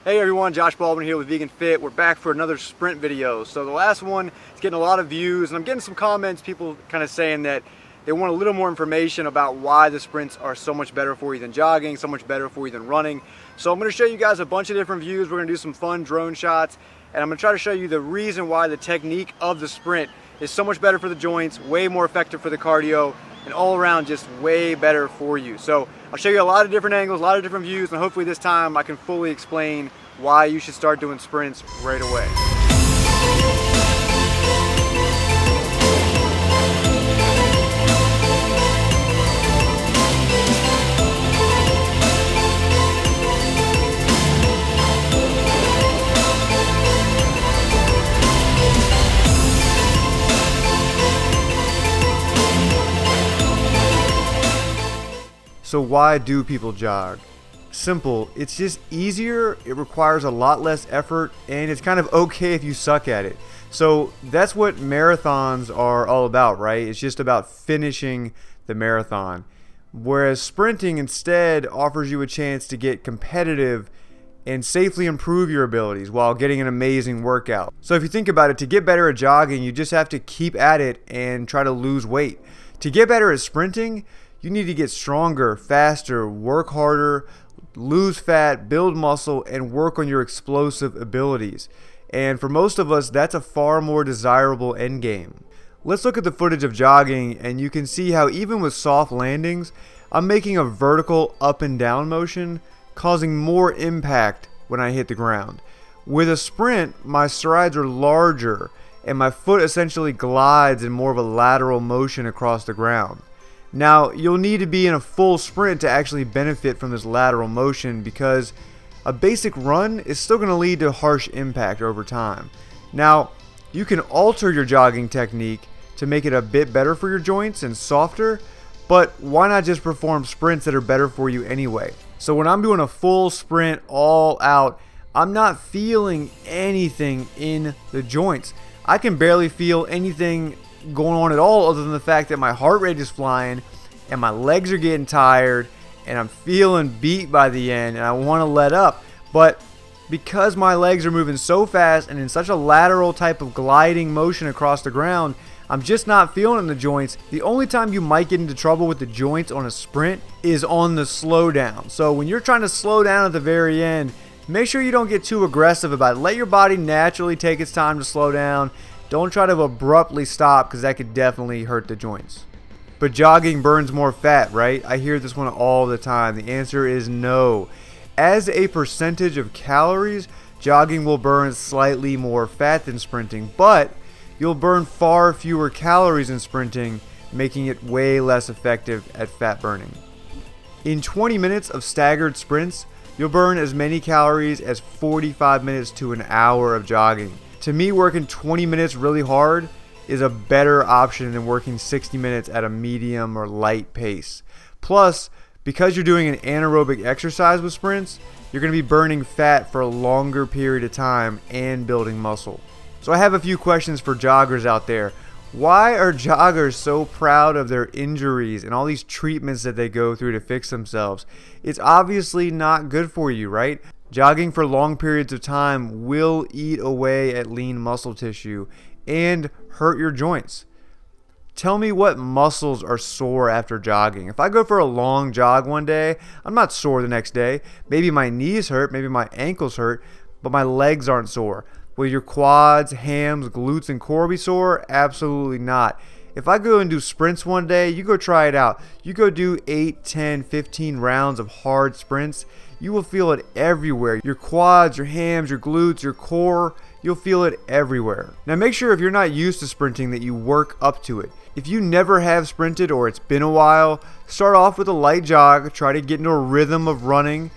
Hey everyone, Josh Baldwin here with Vegan Fit. We're back for another sprint video. So the last one is getting a lot of views, and I'm getting some comments, people kind of saying that they want a little more information about why the sprints are so much better for you than jogging, so much better for you than running. So I'm going to show you guys a bunch of different views. We're going to do some fun drone shots, and I'm going to try to show you the reason why the technique of the sprint is so much better for the joints, way more effective for the cardio, and all around just way better for you. So I'll show you a lot of different angles, a lot of different views, and hopefully this time I can fully explain why you should start doing sprints right away. So why do people jog? Simple, it's just easier, it requires a lot less effort, and it's kind of okay if you suck at it. So that's what marathons are all about, right? It's just about finishing the marathon. Whereas sprinting instead offers you a chance to get competitive and safely improve your abilities while getting an amazing workout. So if you think about it, to get better at jogging, you just have to keep at it and try to lose weight. To get better at sprinting, you need to get stronger, faster, work harder, lose fat, build muscle, and work on your explosive abilities. And for most of us, that's a far more desirable end game. Let's look at the footage of jogging, and you can see how even with soft landings, I'm making a vertical up and down motion, causing more impact when I hit the ground. With a sprint, my strides are larger, and my foot essentially glides in more of a lateral motion across the ground. Now, you'll need to be in a full sprint to actually benefit from this lateral motion, because a basic run is still going to lead to harsh impact over time. Now, you can alter your jogging technique to make it a bit better for your joints and softer, but why not just perform sprints that are better for you anyway? So when I'm doing a full sprint all out, I'm not feeling anything in the joints. I can barely feel anything going on at all, other than the fact that my heart rate is flying and my legs are getting tired and I'm feeling beat by the end and I want to let up. But because my legs are moving so fast and in such a lateral type of gliding motion across the ground, I'm just not feeling it in the joints. The only time you might get into trouble with the joints on a sprint is on the slowdown. So when you're trying to slow down at the very end, make sure you don't get too aggressive about it. Let your body naturally take its time to slow down. Don't try to abruptly stop, because that could definitely hurt the joints. But jogging burns more fat, right? I hear this one all the time. The answer is no. As a percentage of calories, jogging will burn slightly more fat than sprinting, but you'll burn far fewer calories in sprinting, making it way less effective at fat burning. In 20 minutes of staggered sprints, you'll burn as many calories as 45 minutes to an hour of jogging. To me, working 20 minutes really hard is a better option than working 60 minutes at a medium or light pace. Plus, because you're doing an anaerobic exercise with sprints, you're going to be burning fat for a longer period of time and building muscle. So I have a few questions for joggers out there. Why are joggers so proud of their injuries and all these treatments that they go through to fix themselves? It's obviously not good for you, right? Jogging for long periods of time will eat away at lean muscle tissue and hurt your joints. Tell me what muscles are sore after jogging. If I go for a long jog one day, I'm not sore the next day. Maybe my knees hurt, maybe my ankles hurt, but my legs aren't sore. Will your quads, hams, glutes, and core be sore? Absolutely not. If I go and do sprints one day, you go try it out. You go do 8, 10, 15 rounds of hard sprints. You will feel it everywhere. Your quads, your hams, your glutes, your core, you'll feel it everywhere. Now make sure if you're not used to sprinting that you work up to it. If you never have sprinted or it's been a while, start off with a light jog, try to get into a rhythm of running,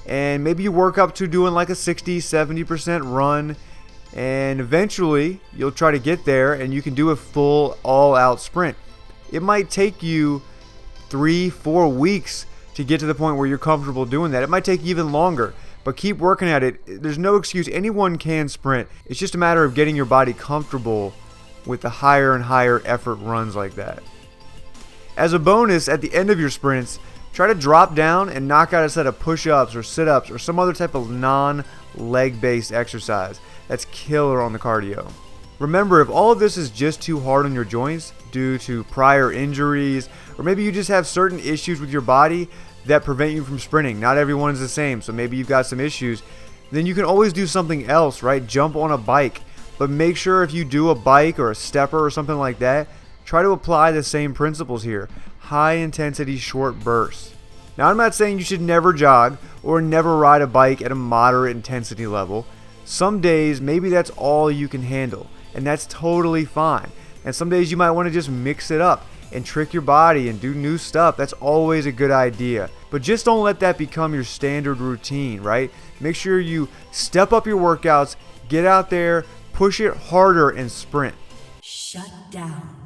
and maybe you work up to doing like a 60-70% run, and eventually you'll try to get there and you can do a full all-out sprint. It might take you 3-4 weeks to get to the point where you're comfortable doing that. It might take even longer, but keep working at it. There's no excuse. Anyone can sprint. It's just a matter of getting your body comfortable with the higher and higher effort runs like that. As a bonus, at the end of your sprints, Try to drop down and knock out a set of push-ups or sit-ups or some other type of non-leg based exercise. That's killer on the cardio. Remember, if all of this is just too hard on your joints due to prior injuries, or maybe you just have certain issues with your body that prevent you from sprinting, not everyone is the same, so maybe you've got some issues, then you can always do something else, right? Jump on a bike. But make sure if you do a bike or a stepper or something like that, try to apply the same principles here. High intensity, short bursts. Now, I'm not saying you should never jog or never ride a bike at a moderate intensity level. Some days, maybe that's all you can handle, and that's totally fine. And some days you might want to just mix it up and trick your body and do new stuff. That's always a good idea. But just don't let that become your standard routine, right? Make sure you step up your workouts, get out there, push it harder, and sprint. Shut down.